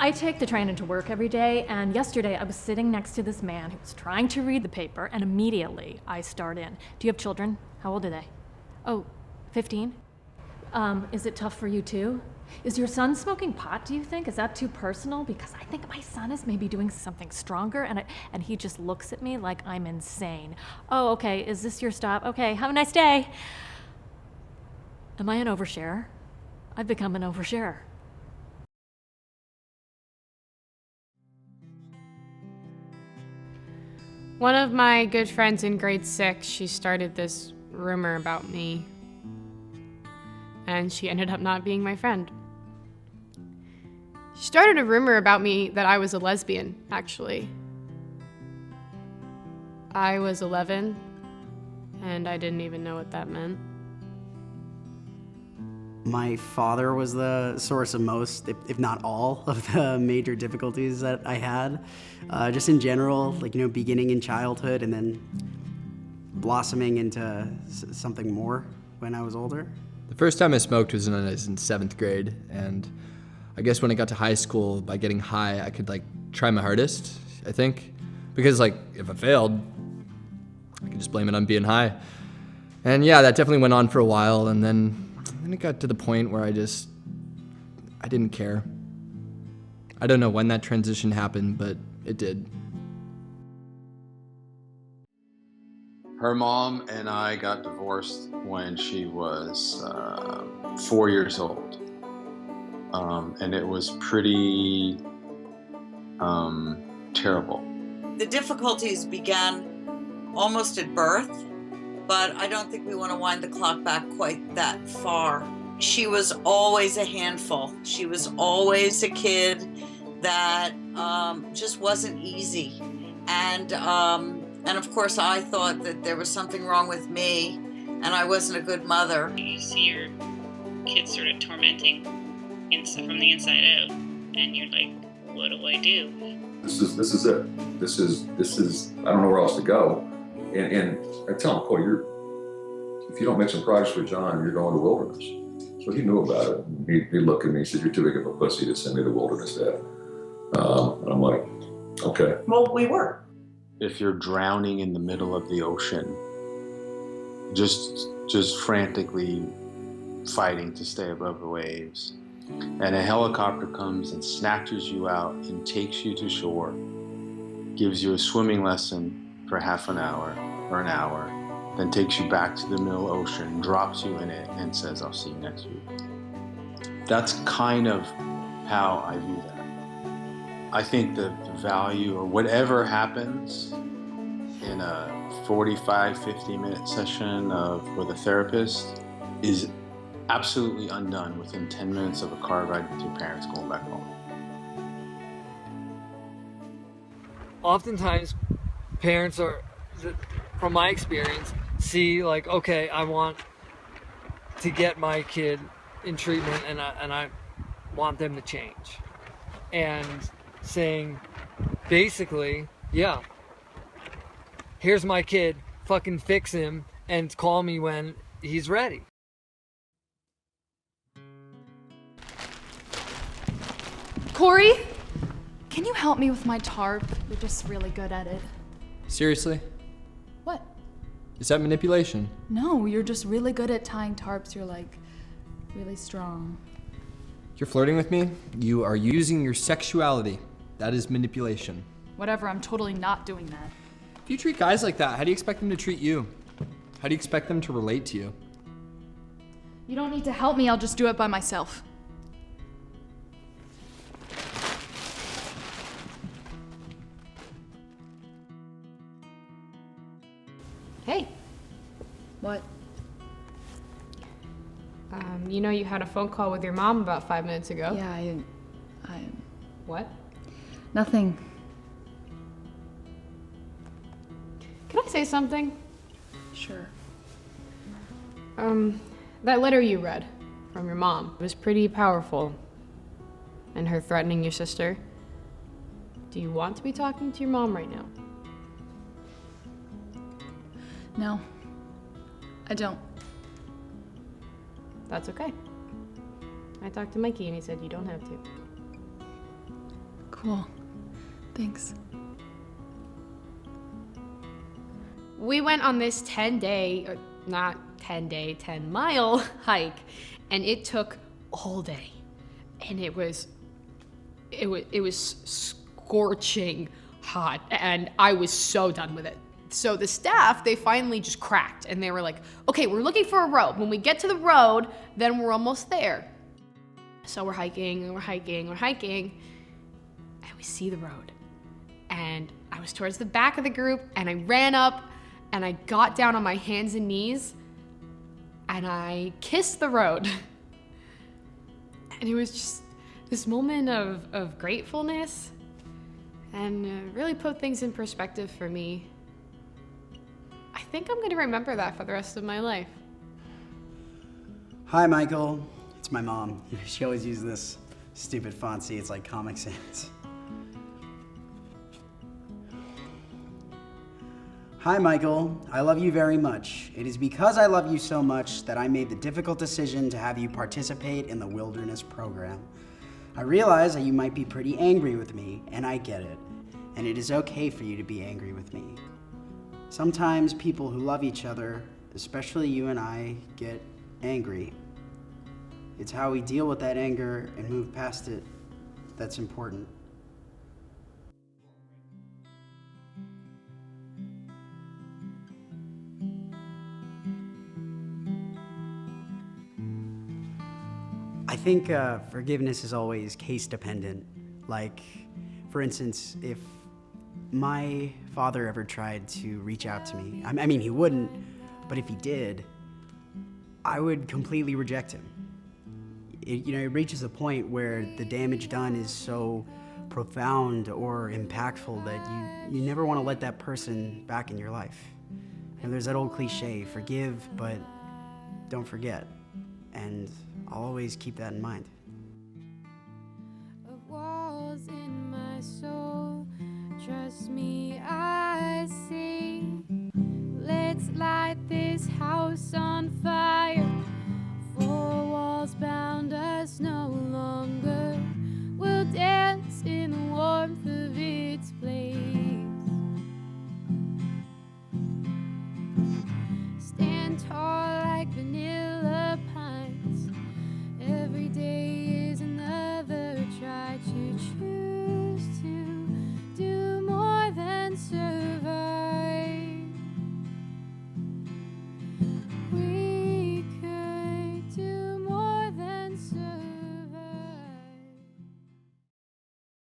I take the train into work every day, and yesterday I was sitting next to this man who was trying to read the paper, and immediately I start in. Do you have children? How old are they? Oh, 15? Is it tough for you too? Is your son smoking pot, do you think? Is that too personal? Because I think my son is maybe doing something stronger, and he just looks at me like I'm insane. Oh, okay, is this your stop? Okay, have a nice day. Am I an oversharer? I've become an oversharer. One of my good friends in grade 6, she started this rumor about me. And she ended up not being my friend. She started a rumor about me that I was a lesbian, actually. I was 11, and I didn't even know what that meant. My father was the source of most, if not all, of the major difficulties that I had. Just in general, beginning in childhood and then blossoming into something more when I was older. The first time I smoked was when I was in 7th grade, and I guess when I got to high school, by getting high, I could try my hardest, I think. Because if I failed, I could just blame it on being high. And yeah, that definitely went on for a while, and then it got to the point where I didn't care. I don't know when that transition happened, but it did. Her mom and I got divorced when she was 4 years old. And it was pretty terrible. The difficulties began almost at birth, but I don't think we want to wind the clock back quite that far. She was always a handful. She was always a kid that just wasn't easy. And of course I thought that there was something wrong with me and I wasn't a good mother. You see your kids sort of tormenting from the inside out, and you're like, what do I do? This is it. This is I don't know where else to go. And I tell him, Cole, if you don't make some progress with John, you're going to wilderness. So he knew about it. He'd look at me and said, you're too big of a pussy to send me to wilderness, Dad. And I'm like, okay. Well, we were. If you're drowning in the middle of the ocean, just frantically fighting to stay above the waves, and a helicopter comes and snatches you out and takes you to shore, gives you a swimming lesson for half an hour or an hour, then takes you back to the middle ocean, drops you in it, and says, I'll see you next week. That's kind of how I view that. I think the value, or whatever happens in a 45, 50-minute session with a therapist, is absolutely undone within 10 minutes of a car ride with your parents going back home. Oftentimes, parents are, from my experience, see okay, I want to get my kid in treatment and I want them to change. And saying, basically, yeah, here's my kid, fucking fix him and call me when he's ready. Corey, can you help me with my tarp? You're just really good at it. Seriously? What? Is that manipulation? No, you're just really good at tying tarps. You're really strong. You're flirting with me? You are using your sexuality. That is manipulation. Whatever, I'm totally not doing that. If you treat guys like that, how do you expect them to treat you? How do you expect them to relate to you? You don't need to help me, I'll just do it by myself. Hey. What? You had a phone call with your mom about 5 minutes ago. Yeah, I... What? Nothing. Can I say something? Sure. That letter you read from your mom was pretty powerful. And her threatening your sister. Do you want to be talking to your mom right now? No. I don't. That's okay. I talked to Mikey and he said you don't have to. Cool. Thanks. We went on this 10-mile hike, and it took all day. And it was scorching hot, and I was so done with it. So the staff, they finally just cracked, and they were like, okay, we're looking for a road. When we get to the road, then we're almost there. So we're hiking, and we're hiking, and we see the road. And I was towards the back of the group, and I ran up, and I got down on my hands and knees, and I kissed the road. And it was just this moment of gratefulness, and really put things in perspective for me. I think I'm gonna remember that for the rest of my life. Hi, Michael. It's my mom. She always uses this stupid font. See, it's like Comic Sans. Hi, Michael. I love you very much. It is because I love you so much that I made the difficult decision to have you participate in the wilderness program. I realize that you might be pretty angry with me, and I get it. And it is okay for you to be angry with me. Sometimes people who love each other, especially you and I, get angry. It's how we deal with that anger and move past it that's important. I think forgiveness is always case dependent. Like, for instance, if my father ever tried to reach out to me, I mean, he wouldn't, but if he did, I would completely reject him. It reaches a point where the damage done is so profound or impactful that you never want to let that person back in your life. And there's that old cliche, forgive, but don't forget. And I'll always keep that in mind. Of walls in my soul, trust me, I see. Let's light this house on fire.